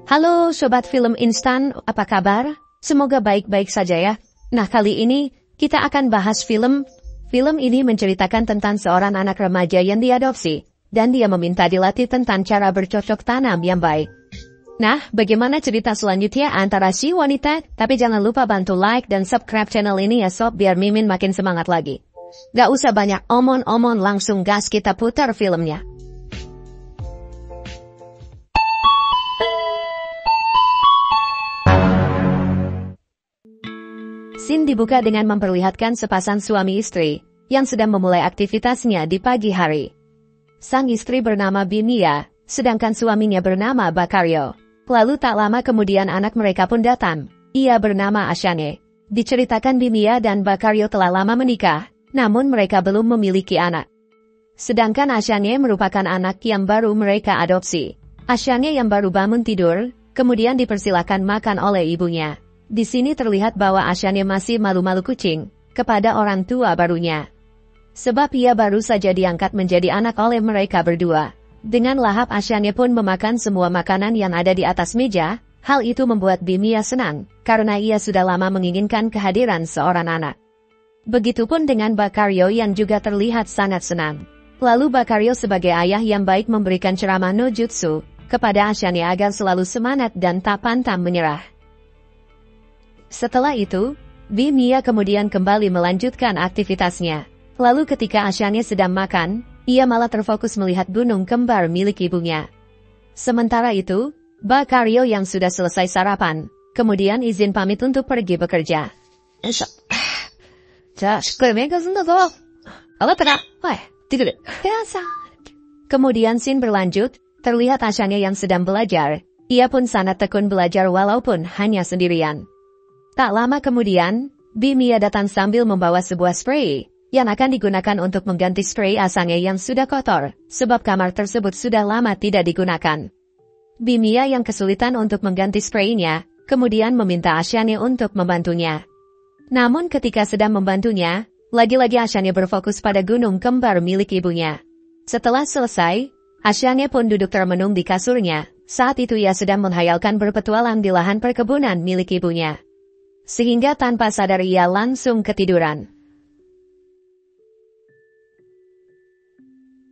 Halo Sobat Film Instan, apa kabar? Semoga baik-baik saja ya. Nah, kali ini kita akan bahas film. Film ini menceritakan tentang seorang anak remaja yang diadopsi, dan dia meminta dilatih tentang cara bercocok tanam yang baik. Nah, bagaimana cerita selanjutnya antara si wanita? Tapi jangan lupa bantu like dan subscribe channel ini ya sob, biar Mimin makin semangat lagi. Gak usah banyak omon-omon, langsung gas kita putar filmnya. Scene dibuka dengan memperlihatkan sepasang suami istri yang sedang memulai aktivitasnya di pagi hari. Sang istri bernama Bimia, sedangkan suaminya bernama Bakario. Lalu tak lama kemudian anak mereka pun datang. Ia bernama Ashane. Diceritakan Bimia dan Bakario telah lama menikah, namun mereka belum memiliki anak. Sedangkan Ashane merupakan anak yang baru mereka adopsi. Ashane yang baru bangun tidur, kemudian dipersilakan makan oleh ibunya. Di sini terlihat bahwa Ashane masih malu-malu kucing kepada orang tua barunya. Sebab ia baru saja diangkat menjadi anak oleh mereka berdua. Dengan lahap Ashane pun memakan semua makanan yang ada di atas meja. Hal itu membuat Bimia senang, karena ia sudah lama menginginkan kehadiran seorang anak. Begitupun dengan Bakario yang juga terlihat sangat senang. Lalu Bakario sebagai ayah yang baik memberikan ceramah no jutsu kepada Ashane agar selalu semangat dan tak pantang menyerah. Setelah itu, Bimia kemudian kembali melanjutkan aktivitasnya. Lalu ketika Ashane sedang makan, ia malah terfokus melihat gunung kembar milik ibunya. Sementara itu, Bakario yang sudah selesai sarapan, kemudian izin pamit untuk pergi bekerja. Kemudian scene berlanjut, terlihat Ashane yang sedang belajar. Ia pun sangat tekun belajar walaupun hanya sendirian. Tak lama kemudian, Bimia datang sambil membawa sebuah spray yang akan digunakan untuk mengganti spray Ashane yang sudah kotor, sebab kamar tersebut sudah lama tidak digunakan. Bimia yang kesulitan untuk mengganti spraynya, kemudian meminta Ashane untuk membantunya. Namun ketika sedang membantunya, lagi-lagi Ashane berfokus pada gunung kembar milik ibunya. Setelah selesai, Ashane pun duduk termenung di kasurnya. Saat itu ia sedang menghayalkan berpetualang di lahan perkebunan milik ibunya. Sehingga tanpa sadar ia langsung ketiduran.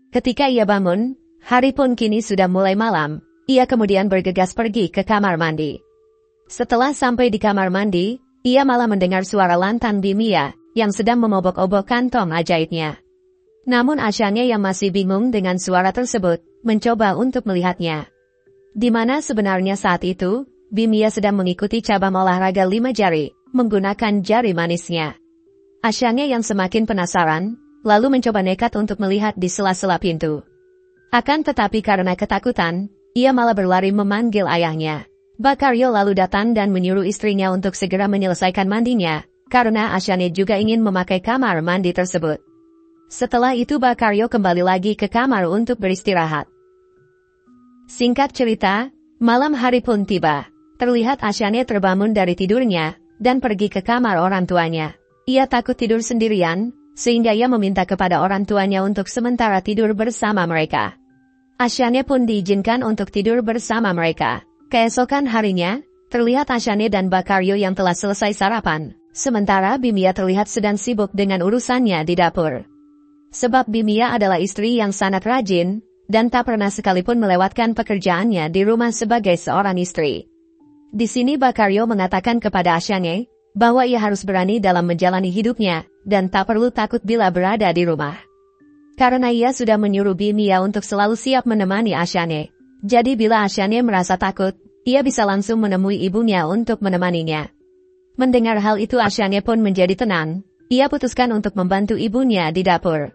Ketika ia bangun, hari pun kini sudah mulai malam. Ia kemudian bergegas pergi ke kamar mandi. Setelah sampai di kamar mandi, ia malah mendengar suara lantang Bimia yang sedang memobok-obok kantong ajaibnya. Namun Ashane yang masih bingung dengan suara tersebut, mencoba untuk melihatnya. Di mana sebenarnya saat itu, Bimia sedang mengikuti cabang olahraga 5 jari, menggunakan jari manisnya. Ashane yang semakin penasaran, lalu mencoba nekat untuk melihat di sela-sela pintu. Akan tetapi karena ketakutan, ia malah berlari memanggil ayahnya. Bakario lalu datang dan menyuruh istrinya untuk segera menyelesaikan mandinya, karena Ashane juga ingin memakai kamar mandi tersebut. Setelah itu Bakario kembali lagi ke kamar untuk beristirahat. Singkat cerita, malam hari pun tiba. Terlihat Ashane terbangun dari tidurnya, dan pergi ke kamar orang tuanya. Ia takut tidur sendirian, sehingga ia meminta kepada orang tuanya untuk sementara tidur bersama mereka. Ashane pun diizinkan untuk tidur bersama mereka. Keesokan harinya, terlihat Ashane dan Bakario yang telah selesai sarapan, sementara Bimia terlihat sedang sibuk dengan urusannya di dapur. Sebab Bimia adalah istri yang sangat rajin, dan tak pernah sekalipun melewatkan pekerjaannya di rumah sebagai seorang istri. Di sini Bakario mengatakan kepada Ashane bahwa ia harus berani dalam menjalani hidupnya dan tak perlu takut bila berada di rumah. Karena ia sudah menyuruh Bimia untuk selalu siap menemani Ashane. Jadi bila Ashane merasa takut, ia bisa langsung menemui ibunya untuk menemaninya. Mendengar hal itu Ashane pun menjadi tenang. Ia putuskan untuk membantu ibunya di dapur.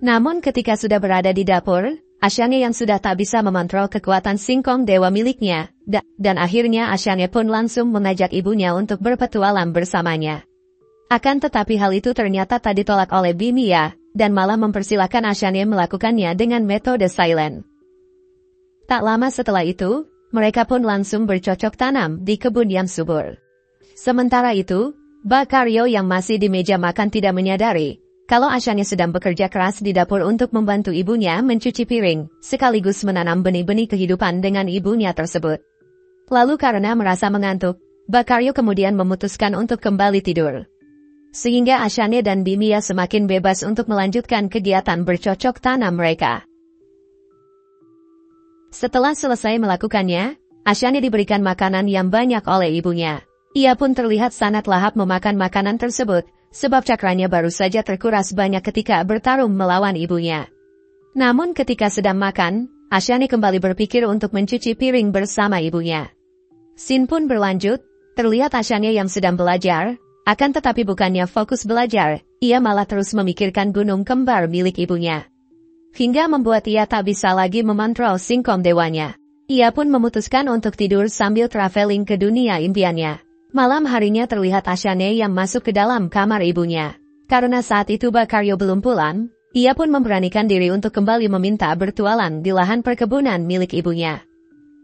Namun ketika sudah berada di dapur, Ashane yang sudah tak bisa memontrol kekuatan singkong dewa miliknya, dan akhirnya Ashane pun langsung mengajak ibunya untuk berpetualang bersamanya. Akan tetapi hal itu ternyata tak ditolak oleh Bimia, dan malah mempersilahkan Ashane melakukannya dengan metode silent. Tak lama setelah itu, mereka pun langsung bercocok tanam di kebun yang subur. Sementara itu, Bakario yang masih di meja makan tidak menyadari kalau Ashane sedang bekerja keras di dapur untuk membantu ibunya mencuci piring, sekaligus menanam benih-benih kehidupan dengan ibunya tersebut. Lalu karena merasa mengantuk, Bakaryo kemudian memutuskan untuk kembali tidur. Sehingga Ashane dan Bimiya semakin bebas untuk melanjutkan kegiatan bercocok tanam mereka. Setelah selesai melakukannya, Ashane diberikan makanan yang banyak oleh ibunya. Ia pun terlihat sangat lahap memakan makanan tersebut, sebab cakranya baru saja terkuras banyak ketika bertarung melawan ibunya. Namun ketika sedang makan, Ashane kembali berpikir untuk mencuci piring bersama ibunya. Scene pun berlanjut, terlihat Ashane yang sedang belajar, akan tetapi bukannya fokus belajar, ia malah terus memikirkan gunung kembar milik ibunya. Hingga membuat ia tak bisa lagi memantrol singkom dewanya. Ia pun memutuskan untuk tidur sambil traveling ke dunia impiannya. Malam harinya terlihat Ashane yang masuk ke dalam kamar ibunya. Karena saat itu Bakaryo belum pulang, ia pun memberanikan diri untuk kembali meminta bertualang di lahan perkebunan milik ibunya.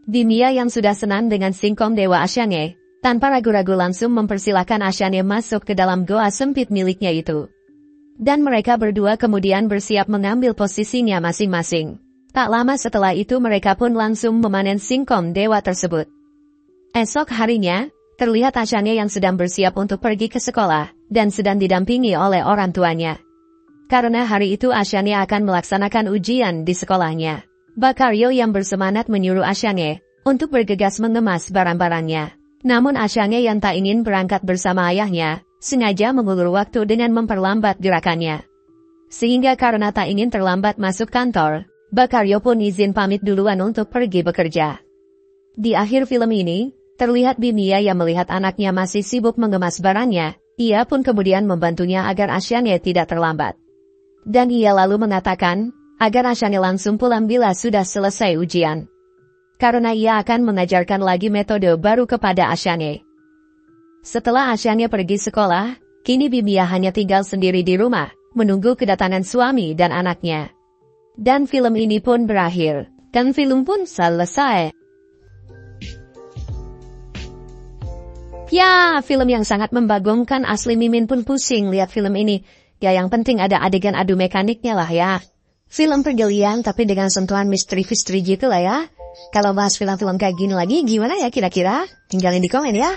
Bimiya yang sudah senang dengan singkom dewa Ashane, tanpa ragu-ragu langsung mempersilahkan Ashane masuk ke dalam goa sempit miliknya itu. Dan mereka berdua kemudian bersiap mengambil posisinya masing-masing. Tak lama setelah itu mereka pun langsung memanen singkom dewa tersebut. Esok harinya, terlihat Ashane yang sedang bersiap untuk pergi ke sekolah, dan sedang didampingi oleh orang tuanya. Karena hari itu Ashane akan melaksanakan ujian di sekolahnya. Bakaryo yang bersemangat menyuruh Ashane untuk bergegas mengemas barang-barangnya. Namun Ashane yang tak ingin berangkat bersama ayahnya, sengaja mengulur waktu dengan memperlambat gerakannya. Sehingga karena tak ingin terlambat masuk kantor, Bakaryo pun izin pamit duluan untuk pergi bekerja. Di akhir film ini, terlihat Bimiya yang melihat anaknya masih sibuk mengemas barangnya, ia pun kemudian membantunya agar Ashane tidak terlambat. Dan ia lalu mengatakan, agar Ashane langsung pulang bila sudah selesai ujian. Karena ia akan mengajarkan lagi metode baru kepada Ashane. Setelah Ashane pergi sekolah, kini Bimiya hanya tinggal sendiri di rumah, menunggu kedatangan suami dan anaknya. Dan film ini pun berakhir, dan film pun selesai. Ya, film yang sangat membagongkan, asli Mimin pun pusing lihat film ini. Ya yang penting ada adegan adu mekaniknya lah ya. Film pergelian tapi dengan sentuhan misteri-misteri gitu lah ya. Kalau bahas film-film kayak gini lagi gimana ya kira-kira? Tinggalin di komen ya.